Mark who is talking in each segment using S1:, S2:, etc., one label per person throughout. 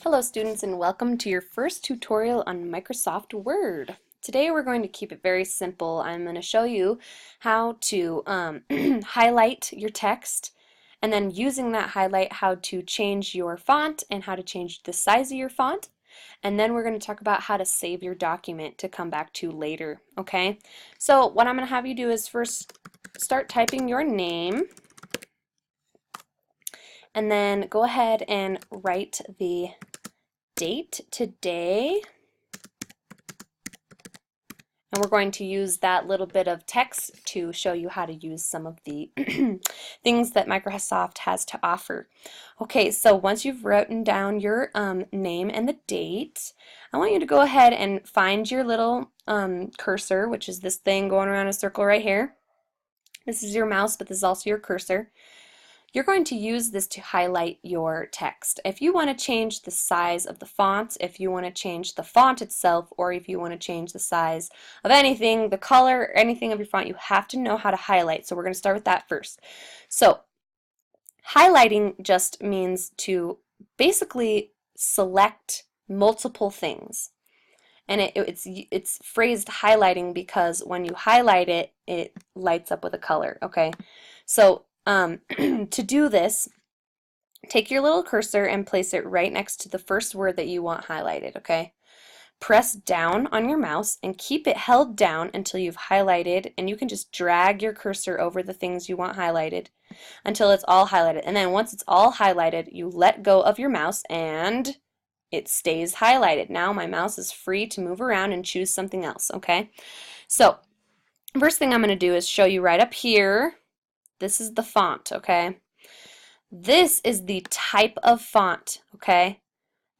S1: Hello students, and welcome to your first tutorial on Microsoft Word. Today we're going to keep it very simple. I'm going to show you how to highlight your text, and then using that highlight how to change your font and how to change the size of your font. And then we're going to talk about how to save your document to come back to later. Okay, so what I'm going to have you do is first start typing your name, and then go ahead and write the date today, and we're going to use that little bit of text to show you how to use some of the things that Microsoft has to offer. Okay, so once you've written down your name and the date, I want you to go ahead and find your little cursor, which is this thing going around a circle right here. This is your mouse, but this is also your cursor. You're going to use this to highlight your text. If you want to change the size of the font, if you want to change the font itself, or if you want to change the size of anything, the color, anything of your font, you have to know how to highlight. So we're going to start with that first. So highlighting just means to basically select multiple things. And it's phrased highlighting because when you highlight it, it lights up with a color, okay? So to do this, take your little cursor and place it right next to the first word that you want highlighted, okay? Press down on your mouse and keep it held down until you've highlighted, and you can just drag your cursor over the things you want highlighted until it's all highlighted. And then once it's all highlighted, you let go of your mouse and it stays highlighted. Now my mouse is free to move around and choose something else, okay? So first thing I'm going to do is show you right up here. This is the font, okay? This is the type of font, okay,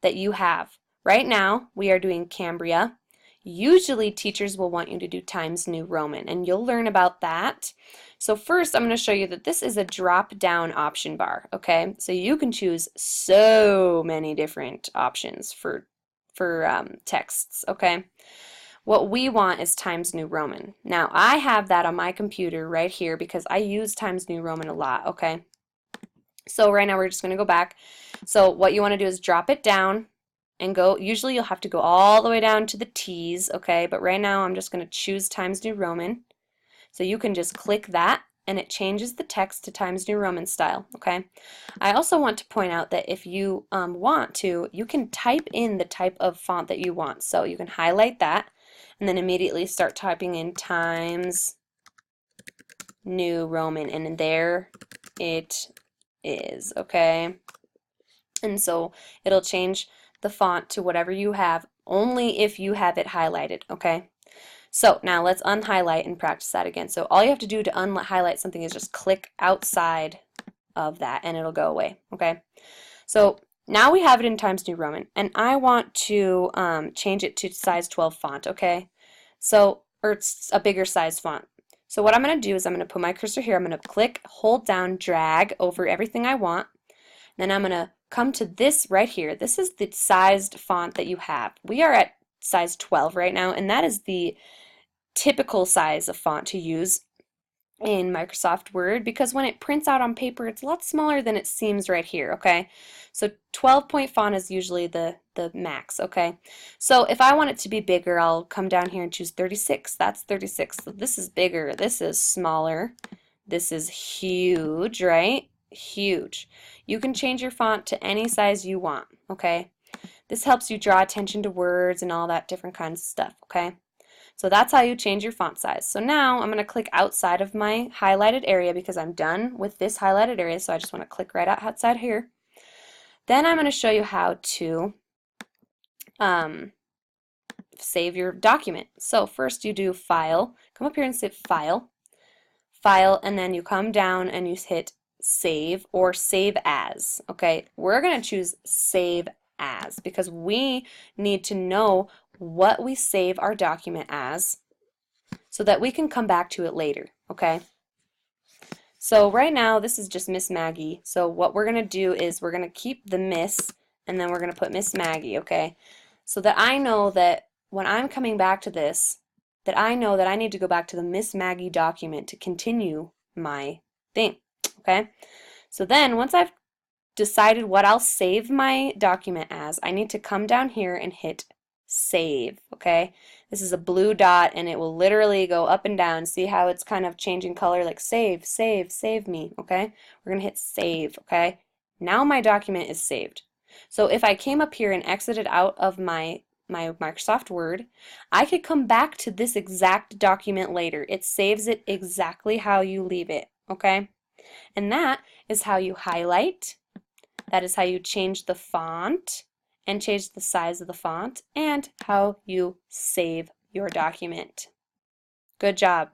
S1: that you have. Right now, we are doing Cambria. Usually, teachers will want you to do Times New Roman, and you'll learn about that. So first, I'm going to show you that this is a drop-down option bar, okay? So you can choose so many different options for texts, okay? What we want is Times New Roman. Now, I have that on my computer right here because I use Times New Roman a lot, okay? So right now we're just going to go back. So what you want to do is drop it down and go, usually you'll have to go all the way down to the T's, okay? But right now I'm just going to choose Times New Roman. So you can just click that and it changes the text to Times New Roman style, okay? I also want to point out that if you want to, you can type in the type of font that you want. So you can highlight that and then immediately start typing in Times New Roman, and there it is, okay? And so it'll change the font to whatever you have, only if you have it highlighted, okay? So now let's unhighlight and practice that again. So all you have to do to unhighlight something is just click outside of that and it'll go away, okay? So now we have it in Times New Roman, and I want to change it to size 12 font, okay? So, or it's a bigger size font. So what I'm going to do is I'm going to put my cursor here, I'm going to click, hold down, drag over everything I want, then I'm going to come to this right here. This is the sized font that you have. We are at size 12 right now, and that is the typical size of font to use in Microsoft Word, because when it prints out on paper it's a lot smaller than it seems right here, okay? So 12-point font is usually the max, okay? So if I want it to be bigger, I'll come down here and choose 36. That's 36. So this is bigger, this is smaller, this is huge, right? Huge. You can change your font to any size you want, okay? This helps you draw attention to words and all that different kinds of stuff, okay? So that's how you change your font size. So now I'm going to click outside of my highlighted area because I'm done with this highlighted area, so I just want to click right outside here. Then I'm going to show you how to save your document. So first you do File, come up here and say File, File, and then you come down and you hit Save or Save As. Okay, we're going to choose Save As because we need to know what we save our document as so that we can come back to it later, okay? So right now this is just Miss Maggie. So what we're going to do is we're going to keep the Miss and then we're going to put Miss Maggie, okay? So that I know that when I'm coming back to this, that I know that I need to go back to the Miss Maggie document to continue my thing, okay? So then once I've decided what I'll save my document as, I need to come down here and hit save, okay? This is a blue dot and it will literally go up and down. See how it's kind of changing color, like save, save, save me, okay? We're gonna hit save, okay? Now my document is saved. So if I came up here and exited out of my Microsoft Word, I could come back to this exact document later. It saves it exactly how you leave it, okay? And that is how you highlight. That is how you change the font and change the size of the font, and how you save your document. Good job.